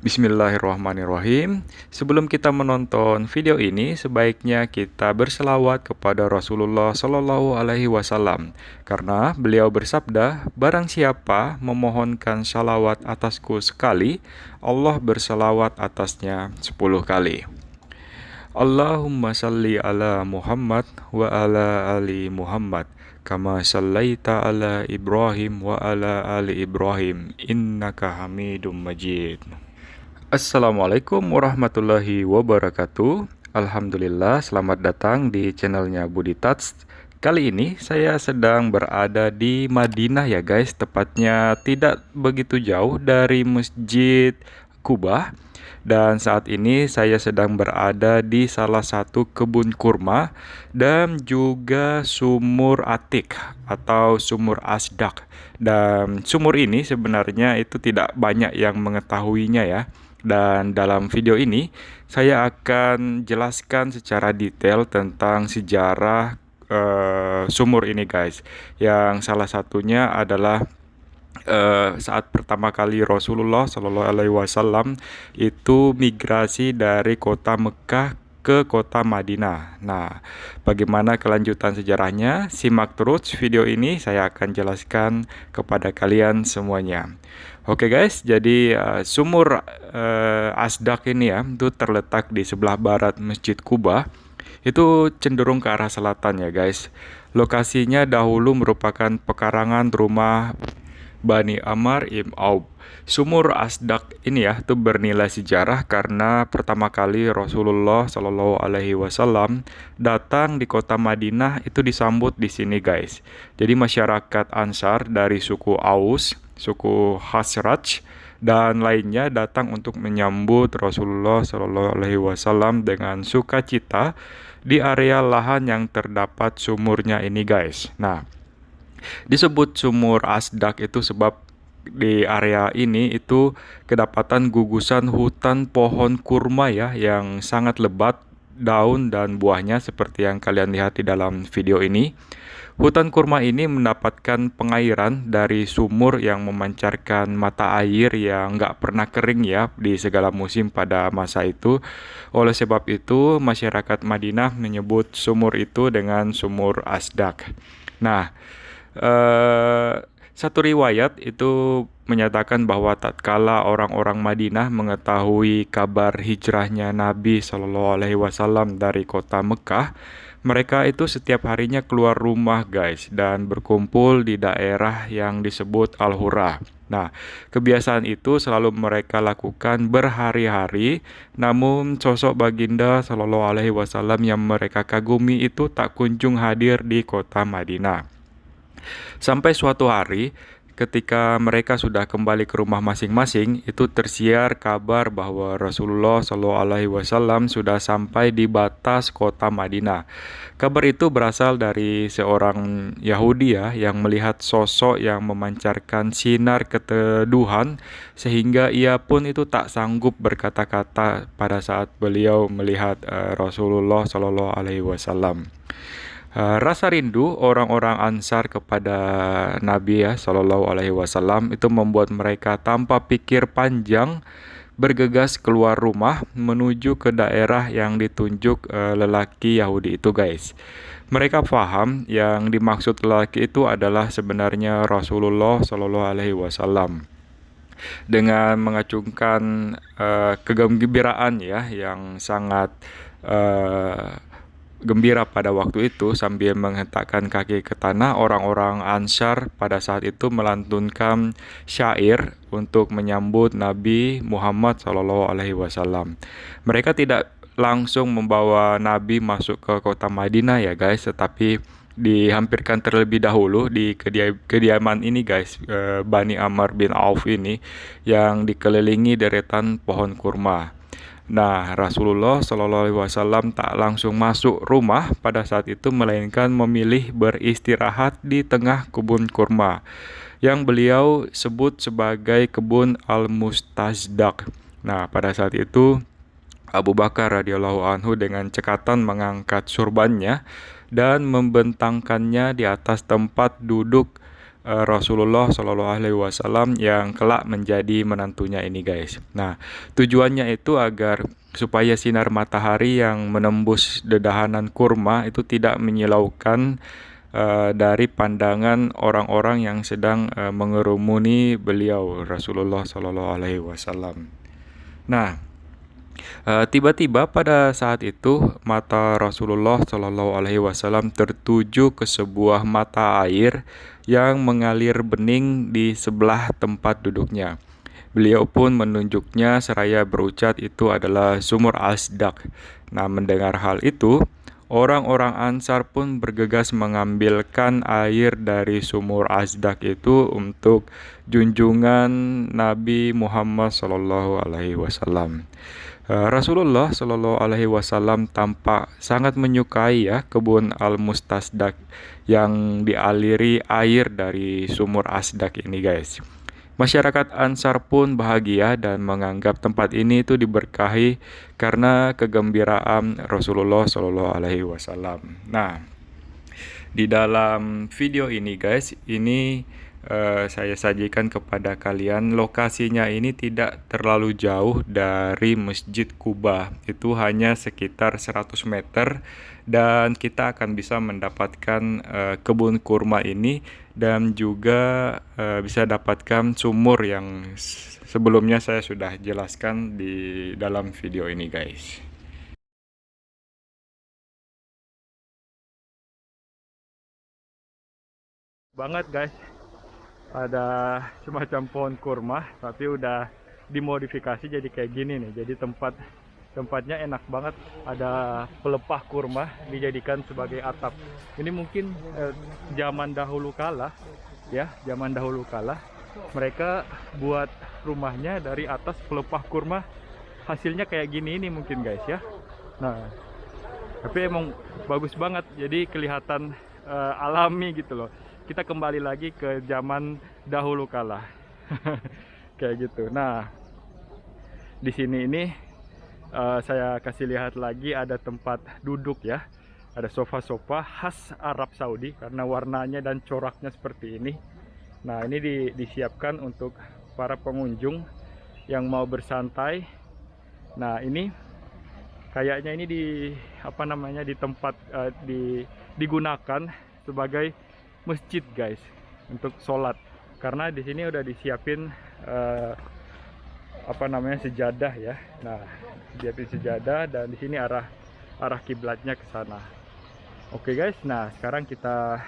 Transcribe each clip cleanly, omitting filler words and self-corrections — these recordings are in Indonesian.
Bismillahirrahmanirrahim. Sebelum kita menonton video ini, sebaiknya kita berselawat kepada Rasulullah Shallallahu Alaihi Wasallam, karena beliau bersabda, "Barang siapa memohonkan salawat atasku sekali, Allah bersalawat atasnya 10 kali." Allahumma salli ala Muhammad wa ala ali Muhammad kama sallaita ala Ibrahim wa ala ali Ibrahim innaka Hamidum Majid. Assalamualaikum warahmatullahi wabarakatuh. Alhamdulillah, selamat datang di channelnya Budi Tats. Kali ini saya sedang berada di Madinah ya guys, tepatnya tidak begitu jauh dari Masjid Kubah. Dan saat ini saya sedang berada di salah satu kebun kurma dan juga sumur atik atau sumur asdak. Dan sumur ini sebenarnya itu tidak banyak yang mengetahuinya ya. Dan dalam video ini saya akan jelaskan secara detail tentang sejarah sumur ini guys. Yang salah satunya adalah saat pertama kali Rasulullah Shallallahu Alaihi Wasallam itu migrasi dari kota Mekah ke kota Madinah. Nah, bagaimana kelanjutan sejarahnya? Simak terus video ini, saya akan jelaskan kepada kalian semuanya. Oke guys, jadi sumur Asdak ini ya, itu terletak di sebelah barat Masjid Kubah. Itu cenderung ke arah selatan ya guys. Lokasinya dahulu merupakan pekarangan rumah Bani Amr ibn Auf. Sumur Asdak ini ya itu bernilai sejarah karena pertama kali Rasulullah Shallallahu Alaihi Wasallam datang di kota Madinah itu disambut di sini guys. Jadi masyarakat Ansar dari suku Aus, suku Khazraj dan lainnya datang untuk menyambut Rasulullah Shallallahu Alaihi Wasallam dengan sukacita di area lahan yang terdapat sumurnya ini guys. Nah, disebut sumur Asdak itu sebab di area ini itu kedapatan gugusan hutan pohon kurma ya yang sangat lebat daun dan buahnya seperti yang kalian lihat di dalam video ini. Hutan kurma ini mendapatkan pengairan dari sumur yang memancarkan mata air yang nggak pernah kering ya di segala musim pada masa itu. Oleh sebab itu, masyarakat Madinah menyebut sumur itu dengan sumur Asdak. Nah, satu riwayat itu menyatakan bahwa tatkala orang-orang Madinah mengetahui kabar hijrahnya Nabi Shallallahu Alaihi Wasallam dari kota Mekah, mereka itu setiap harinya keluar rumah guys dan berkumpul di daerah yang disebut Al-Hurah. Nah, kebiasaan itu selalu mereka lakukan berhari-hari, namun sosok baginda Shallallahu Alaihi Wasallam yang mereka kagumi itu tak kunjung hadir di kota Madinah. Sampai suatu hari, ketika mereka sudah kembali ke rumah masing-masing, itu tersiar kabar bahwa Rasulullah Shallallahu Alaihi Wasallam sudah sampai di batas kota Madinah. Kabar itu berasal dari seorang Yahudi ya, yang melihat sosok yang memancarkan sinar keteduhan, sehingga ia pun itu tak sanggup berkata-kata pada saat beliau melihat Rasulullah Shallallahu Alaihi Wasallam. Rasa rindu orang-orang Ansar kepada Nabi ya Shallallahu Alaihi Wasallam itu membuat mereka tanpa pikir panjang bergegas keluar rumah menuju ke daerah yang ditunjuk lelaki Yahudi itu guys. Mereka paham yang dimaksud lelaki itu adalah sebenarnya Rasulullah Shallallahu Alaihi Wasallam. Dengan mengacungkan kegembiraan ya yang sangat eh, gembira pada waktu itu sambil menghentakkan kaki ke tanah, orang-orang Ansar pada saat itu melantunkan syair untuk menyambut Nabi Muhammad Shallallahu Alaihi Wasallam. Mereka tidak langsung membawa Nabi masuk ke kota Madinah ya guys, tetapi dihampirkan terlebih dahulu di kediaman ini guys, Bani Amr bin Auf ini yang dikelilingi deretan pohon kurma. Nah, Rasulullah Shallallahu Alaihi Wasallam tak langsung masuk rumah pada saat itu, melainkan memilih beristirahat di tengah kebun kurma yang beliau sebut sebagai kebun Al-Mustazdak. Nah, pada saat itu Abu Bakar radhiyallahu anhu dengan cekatan mengangkat surbannya dan membentangkannya di atas tempat duduk Rasulullah Shallallahu Alaihi Wasallam yang kelak menjadi menantunya ini guys. Nah, tujuannya itu agar supaya sinar matahari yang menembus dedahanan kurma itu tidak menyilaukan dari pandangan orang-orang yang sedang mengerumuni beliau Rasulullah Shallallahu Alaihi Wasallam. Nah, tiba-tiba pada saat itu mata Rasulullah Shallallahu Alaihi Wasallam tertuju ke sebuah mata air yang mengalir bening di sebelah tempat duduknya. Beliau pun menunjuknya seraya berucap itu adalah sumur Asdak. Nah, mendengar hal itu, orang-orang Ansar pun bergegas mengambilkan air dari sumur Asdak itu untuk junjungan Nabi Muhammad Shallallahu Alaihi Wasallam. Rasulullah Shallallahu Alaihi Wasallam tampak sangat menyukai ya kebun Al-Mustasdak yang dialiri air dari sumur Asdak ini guys. Masyarakat Ansar pun bahagia dan menganggap tempat ini itu diberkahi karena kegembiraan Rasulullah Shallallahu Alaihi Wasallam. Nah, di dalam video ini guys, ini saya sajikan kepada kalian lokasinya ini tidak terlalu jauh dari Masjid Kuba. Itu hanya sekitar 100 meter dan kita akan bisa mendapatkan kebun kurma ini dan juga bisa dapatkan sumur yang sebelumnya saya sudah jelaskan di dalam video ini guys. Banget guys. Ada semacam pohon kurma tapi udah dimodifikasi jadi kayak gini nih. Jadi tempatnya enak banget, ada pelepah kurma dijadikan sebagai atap. Ini mungkin zaman dahulu kala ya, zaman dahulu kala mereka buat rumahnya dari atas pelepah kurma, hasilnya kayak gini ini mungkin guys ya. Nah, tapi emang bagus banget, jadi kelihatan alami gitu loh. Kita kembali lagi ke zaman dahulu kala. Kayak gitu. Nah, di sini ini saya kasih lihat lagi ada tempat duduk ya. Ada sofa-sofa khas Arab Saudi karena warnanya dan coraknya seperti ini. Nah, ini disiapkan untuk para pengunjung yang mau bersantai. Nah, ini kayaknya ini di tempat digunakan sebagai masjid guys untuk sholat, karena di sini udah disiapin sejadah ya. Nah, disiapin sejadah dan di sini arah kiblatnya ke sana. Oke guys, nah sekarang kita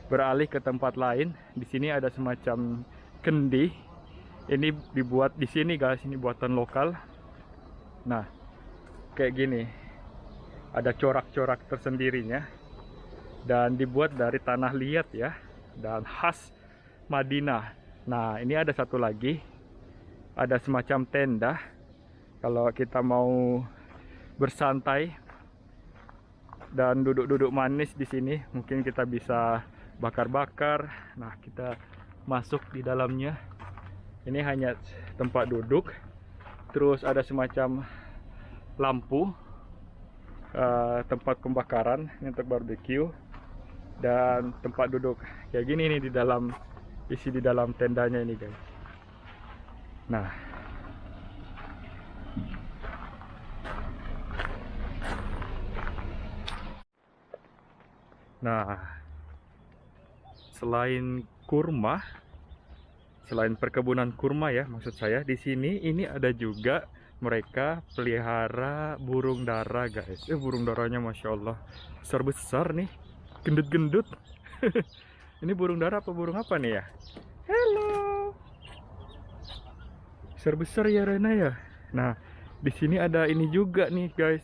beralih ke tempat lain. Di sini ada semacam kendi. Ini dibuat di sini guys, ini buatan lokal. Nah, kayak gini. Ada corak-corak tersendirinya. Dan dibuat dari tanah liat ya, dan khas Madinah. Nah, ini ada satu lagi, ada semacam tenda. Kalau kita mau bersantai dan duduk-duduk manis di sini, mungkin kita bisa bakar-bakar. Nah, kita masuk di dalamnya. Ini hanya tempat duduk, terus ada semacam lampu, tempat pembakaran untuk barbecue. Dan tempat duduk kayak gini nih isi di dalam tendanya ini guys. Nah, selain perkebunan kurma ya, maksud saya di sini ini ada juga mereka pelihara burung dara guys. Burung daranya masya Allah besar nih, gendut-gendut. Ini burung dara apa burung apa nih ya? Halo. Besar ya Rena ya. Nah, di sini ada ini juga nih guys.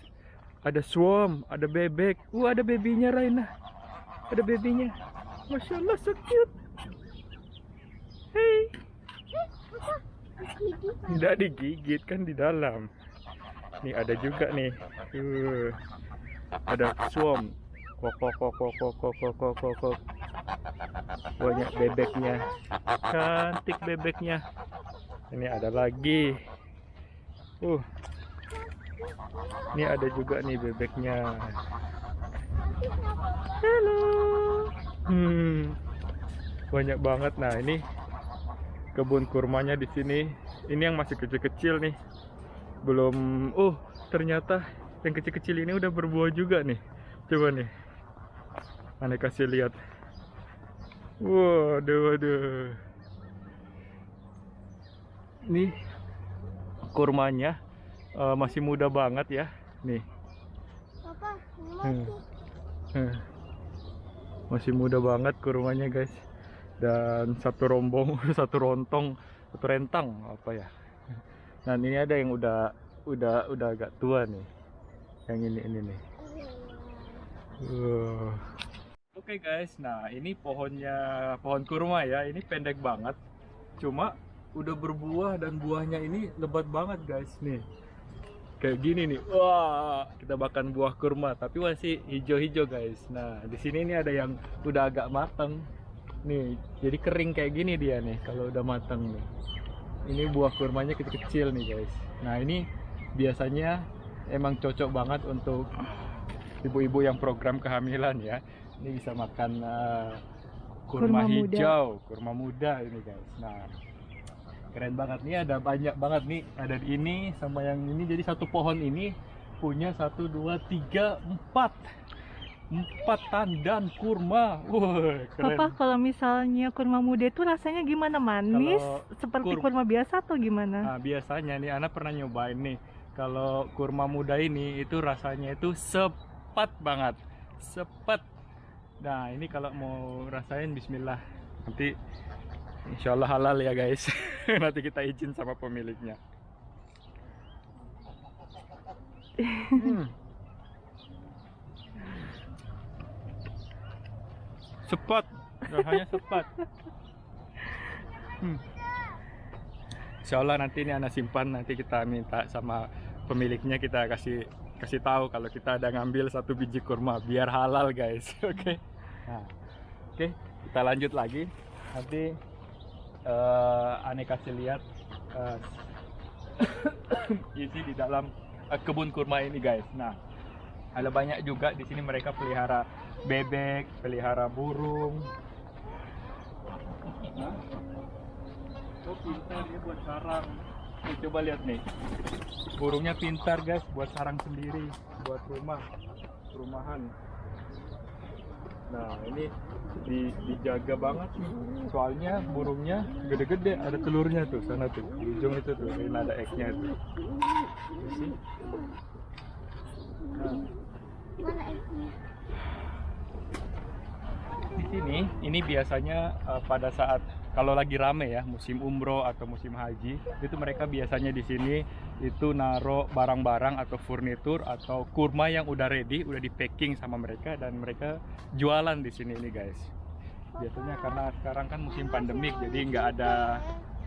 Ada swarm, ada bebek. Ada bebinya Rena. Ada bebinya. Masya Allah, so cute. Hey. Tidak digigit kan di dalam. Nih ada juga nih. Ada swarm. Kok. Banyak bebeknya. Cantik bebeknya. Ini ada lagi. Ini ada juga nih bebeknya. Halo. banyak banget. Nah, ini kebun kurmanya di sini. Ini yang masih kecil-kecil nih. Belum, ternyata yang kecil-kecil ini udah berbuah juga nih. Coba nih. Aneh kasih lihat. Waduh, waduh. Nih kurmanya masih muda banget ya. Nih. Papa, Hmm. Masih muda banget kurmanya guys. Dan satu rombong, satu rontong, satu rentang apa ya. Nah, ini ada yang udah agak tua nih. Yang ini nih. Oke guys, nah ini pohon kurma ya. Ini pendek banget. Cuma udah berbuah dan buahnya ini lebat banget guys nih. Kayak gini nih. Wah, kita makan buah kurma tapi masih hijau-hijau guys. Nah, di sini nih ada yang udah agak matang. Nih, jadi kering kayak gini dia nih kalau udah matang nih. Ini buah kurmanya kecil-kecil nih guys. Nah, ini biasanya emang cocok banget untuk ibu-ibu yang program kehamilan ya. Ini bisa makan kurma hijau, kurma muda ini guys. Nah, keren banget nih, ada banyak banget nih. Ada ini sama yang ini. Jadi satu pohon ini punya 1, 2, 3, 4 tandan kurma. Wah, keren. Papa, kalau misalnya kurma muda itu rasanya gimana? Manis Kalau seperti kurma biasa atau gimana? Nah, biasanya nih Ana pernah nyobain nih. Kalau kurma muda ini itu rasanya itu sepet banget. Sepet. Nah, ini kalau mau rasain bismillah. Nanti insya Allah halal ya guys. Nanti kita izin sama pemiliknya. Sepet, rasanya sepet. Insya Allah nanti ini anak simpan, nanti kita minta sama pemiliknya, kita kasih tahu kalau kita ada ngambil 1 biji kurma biar halal guys. Oke. Nah, oke, kita lanjut lagi. Nanti Ane kasih lihat isi di dalam kebun kurma ini guys. Nah, ada banyak juga di sini mereka pelihara bebek, pelihara burung. Oh, pintar dia buat sarang. Nih, coba lihat nih. Burungnya pintar guys, buat sarang sendiri, buat rumahan. Nah, ini dijaga banget nih. Soalnya burungnya gede-gede, ada telurnya tuh sana tuh. Di ujung itu tuh, ini ada egg-nya tuh. Nah, Mana egg-nya? di sini ini biasanya pada saat kalau lagi rame ya, musim umroh atau musim haji, itu mereka biasanya di sini itu naruh barang-barang atau furnitur atau kurma yang udah ready, udah di packing sama mereka dan mereka jualan di sini ini guys. Biasanya karena sekarang kan musim pandemik, jadi nggak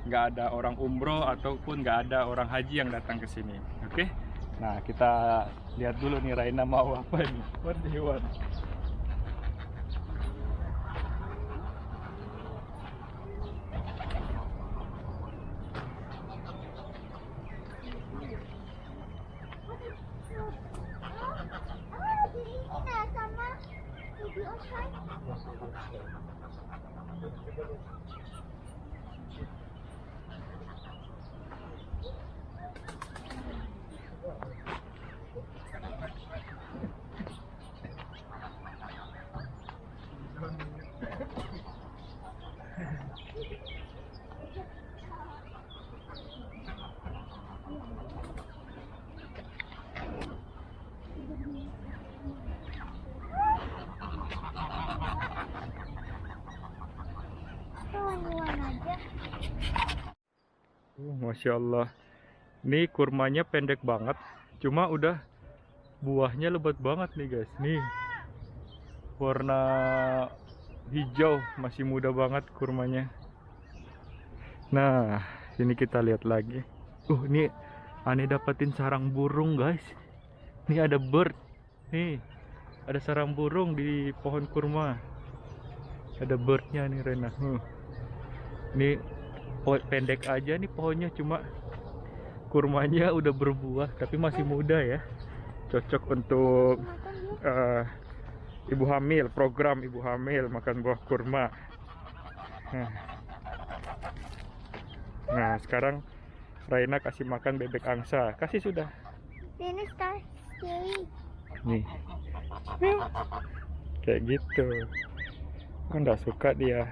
ada orang umroh ataupun nggak ada orang haji yang datang ke sini. Oke? Nah, kita lihat dulu nih Raina mau apa nih? What do you want? Ini sama video saya. Aja. Masya Allah. Ini kurmanya pendek banget, cuma udah buahnya lebat banget nih guys. Nih warna hijau, masih muda banget kurmanya. Nah, ini kita lihat lagi. Ini Ane dapetin sarang burung guys. Nih ada bird. Nih ada sarang burung di pohon kurma. Ada birdnya nih Rena. Ini pendek aja nih pohonnya, cuma kurmanya udah berbuah tapi masih muda ya. Cocok untuk ibu hamil, program ibu hamil makan buah kurma. Nah, nah sekarang Raina kasih makan bebek angsa. Kasih sudah. Ini kasih. Nih. Kayak gitu. Kan nggak suka dia.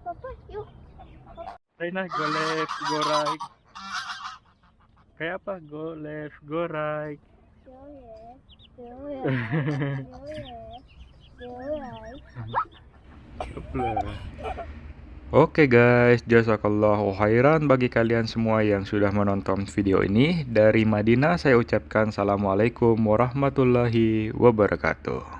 Papa, yuk. Raina go left, go right. Kayak apa? Go left, go right. Go left, go right, go left, go right. Oke guys, jazakallahu khairan bagi kalian semua yang sudah menonton video ini. Dari Madinah saya ucapkan assalamualaikum warahmatullahi wabarakatuh.